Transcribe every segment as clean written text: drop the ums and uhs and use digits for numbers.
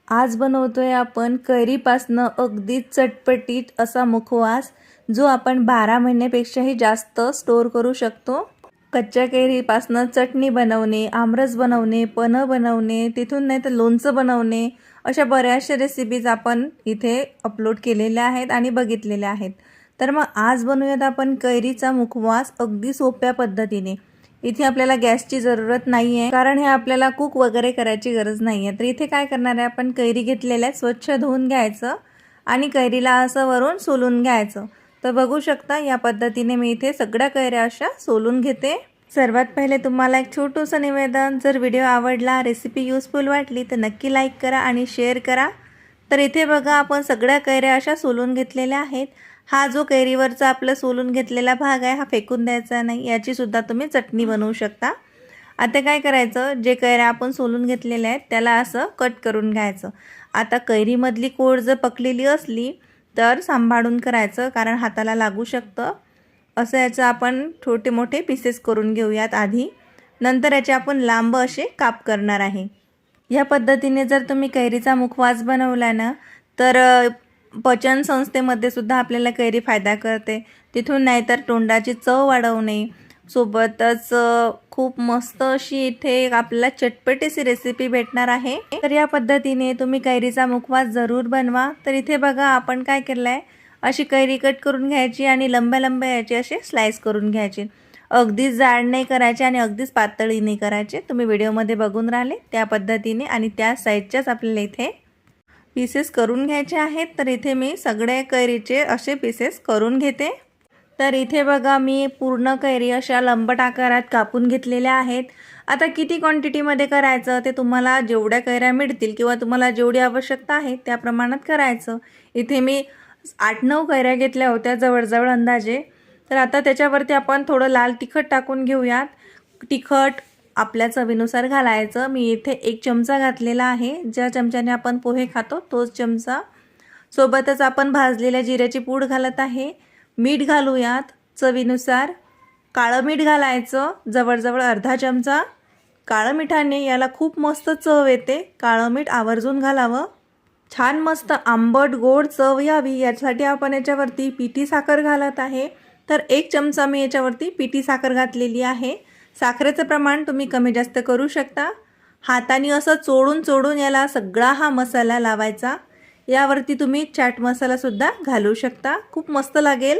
आज बनवतोय आपण कैरीपासनं अगदी चटपटीत असा मुखवास, जो आपण 12 महिन्यापेक्षाही जास्त स्टोर करू शकतो। कच्च्या कैरीपासनं चटणी बनवणे, आमरस बनवणे, पन्ह बनवणे, तिथून नाही तर लोणचं बनवणे, अशा बऱ्याचशा रेसिपीज आपण इथे अपलोड केलेल्या आहेत आणि बघितलेल्या आहेत। तर मग आज बनवूयात आपण कैरीचा मुखवास अगदी सोप्या पद्धतीने। इथे आपल्याला गॅसची जरूरत नाही आहे, कारण हे आपल्याला कुक वगैरे करायची गरज नाही आहे। तर इथे काय करणार आहे, आपण कैरी घेतलेल्या स्वच्छ धुवून घ्यायचं आणि कैरीला असं वरून सोलून घ्यायचं। तर बघू शकता या पद्धतीने मी इथे सगळ्या कैऱ्या अशा सोलून घेते। सर्वात पहिले तुम्हाला एक छोटंसं निवेदन, जर व्हिडिओ आवडला, रेसिपी यूजफुल वाटली तर नक्की लाईक करा आणि शेअर करा। तर इथे बघा आपण सगळ्या कैऱ्या अशा सोलून घेतलेल्या आहेत। हा जो कैरीवरचा आपला सोलून घेतलेला भाग आहे हा फेकून द्यायचा नाही, याची सुद्धा तुम्ही चटणी बनवू शकता। आता काय करायचं, जे कैऱ्या आपण सोलून घेतलेल्या आहेत त्याला असं कट करून घ्यायचं। आता कैरीमधली कोड जर पकलेली असली तर सांभाळून करायचं, कारण हाताला लागू शकतं। असं याचं आपण छोटे मोठे पीसेस करून घेऊयात आधी, नंतर याचे आपण लांब असे काप करणार आहे। या पद्धतीने जर तुम्ही कैरीचा मुखवास बनवला ना, तर पचन संस्थेमध्ये सुद्धा आपल्याला कैरी फायदा करते। तिथून नाहीतर तोंडाची चव वाढवणे, सोबतच खूप मस्त अशी इथे आपल्याला चटपटीची रेसिपी भेटणार आहे। तर या पद्धतीने तुम्ही कैरीचा मुखवास जरूर बनवा। तर इथे बघा आपण काय केलं आहे, अशी कैरी कट करून घ्यायची आणि लंब्या लंब्या याचे असे स्लाइस करून घ्यायचे। अगदीच जाड नाही करायचे आणि अगदीच पातळी नाही करायचे। तुम्ही व्हिडिओमध्ये बघून राहिले त्या पद्धतीने आणि त्या साईजच्याच आपल्याला इथे पीसेस करून घ्यायचे आहेत। तर इथे मी सगळे कैरीचे असे पीसेस करून घेते। तर इथे बघा मी पूर्ण कैरी अशा लंबट आकारात कापून घेतलेल्या आहेत। आता किती क्वांटिटीमध्ये करायचं ते तुम्हाला जेवढ्या कैऱ्या मिळतील किंवा तुम्हाला जेवढी आवश्यकता आहे त्या प्रमाणात करायचं। इथे मी 8-9 कैऱ्या घेतल्या होत्या जवळजवळ अंदाजे। तर आता त्याच्यावरती आपण थोडं लाल तिखट टाकून घेऊयात। तिखट आपल्या चवीनुसार घालायचं। मी इथे 1 चमचा घातलेला आहे, ज्या चमच्याने आपण पोहे खातो तोच चमचा। सोबतच आपण भाजलेल्या जिऱ्याची पूड घालत आहे। मीठ घालूयात चवीनुसार। काळं मीठ घालायचं जवळजवळ अर्धा चमचा। काळं मिठाने याला खूप मस्त चव येते, काळं मीठ आवर्जून घालावं। छान मस्त आंबट गोड चव यावी यासाठी आपण याच्यावरती पिठी साखर घालत आहे। तर 1 चमचा मी याच्यावरती पिठी साखर घातलेली आहे। साखरेचं प्रमाण तुम्ही कमी जास्त करू शकता। हाताने असं चोडून चोडून याला सगळा हा मसाला लावायचा। यावरती तुम्ही चाट मसाला सुद्धा घालू शकता, खूप मस्त लागेल।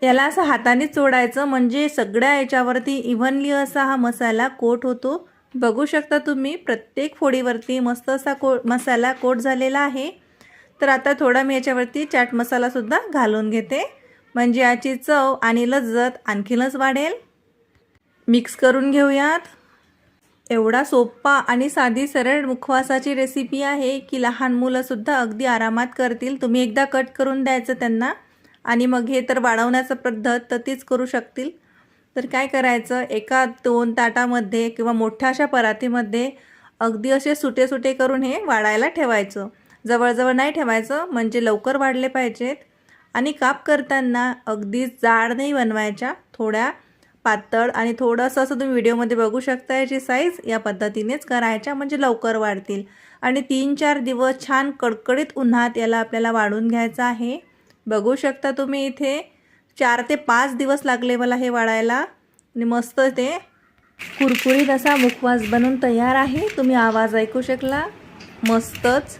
याला असं हाताने चोडायचं म्हणजे सगळ्या याच्यावरती इव्हनली असा हा मसाला कोट होतो। बघू शकता तुम्ही प्रत्येक फोडीवरती मस्त असा मसाला कोट झालेला आहे। तर आता थोडा मी याच्यावरती चाट मसाला सुद्धा घालून घेते, म्हणजे याची चव आणि लज्जत आणखीनच वाढेल। मिक्स करून घेऊयात। एवढा सोपा आणि साधी सरळ मुखवासाची रेसिपी आहे की लहान मुलं सुद्धा अगदी आरामात करतील। तुम्ही एकदा कट करून द्यायचं त्यांना आणि मग हे तर वाढवण्याचं पद्धत तर तीच करू शकतील। तर काय करायचं, एका 2 ताटामध्ये किंवा मोठ्या अशा परातीमध्ये अगदी असे सुटे सुटे करून हे वाढायला ठेवायचं। जवळजवळ नाही ठेवायचं, म्हणजे लवकर वाढले पाहिजेत। आणि काप करताना अगदी जाड नाही बनवायच्या, थोड्या पातळ आणि थोडंसं असं तुम्ही व्हिडिओमध्ये बघू शकता याची साईज या पद्धतीनेच करायच्या, म्हणजे लवकर वाढतील। आणि 3-4 दिवस छान कडकडीत उन्हात याला आपल्याला वाढून घ्यायचं आहे। बघू शकता तुम्ही इथे 4 ते 5 दिवस लागले मला हे वाढायला आणि मस्त ते कुरकुरीत असा मुखवास बनून तयार आहे। तुम्ही आवाज ऐकू शकला, मस्तच।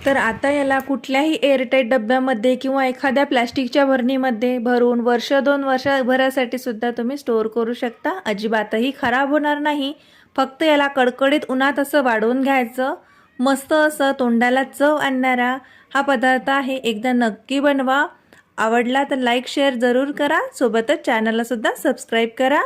तर आता याला कुठल्याही एअरटाईट डब्यामध्ये किंवा एखाद्या प्लॅस्टिकच्या भरणीमध्ये भरून वर्ष 2 वर्षभरासाठी सुद्धा तुम्ही स्टोअर करू शकता, अजिबातही खराब होणार नाही। फक्त याला कडकडीत उन्हात असं वाढवून घ्यायचं। मस्त असं तोंडाला चव आणणारा हा पदार्थ आहे, एकदा नक्की बनवा। आवडला तर लाईक शेअर जरूर करा, सोबतच चॅनलला सुद्धा सबस्क्राईब करा।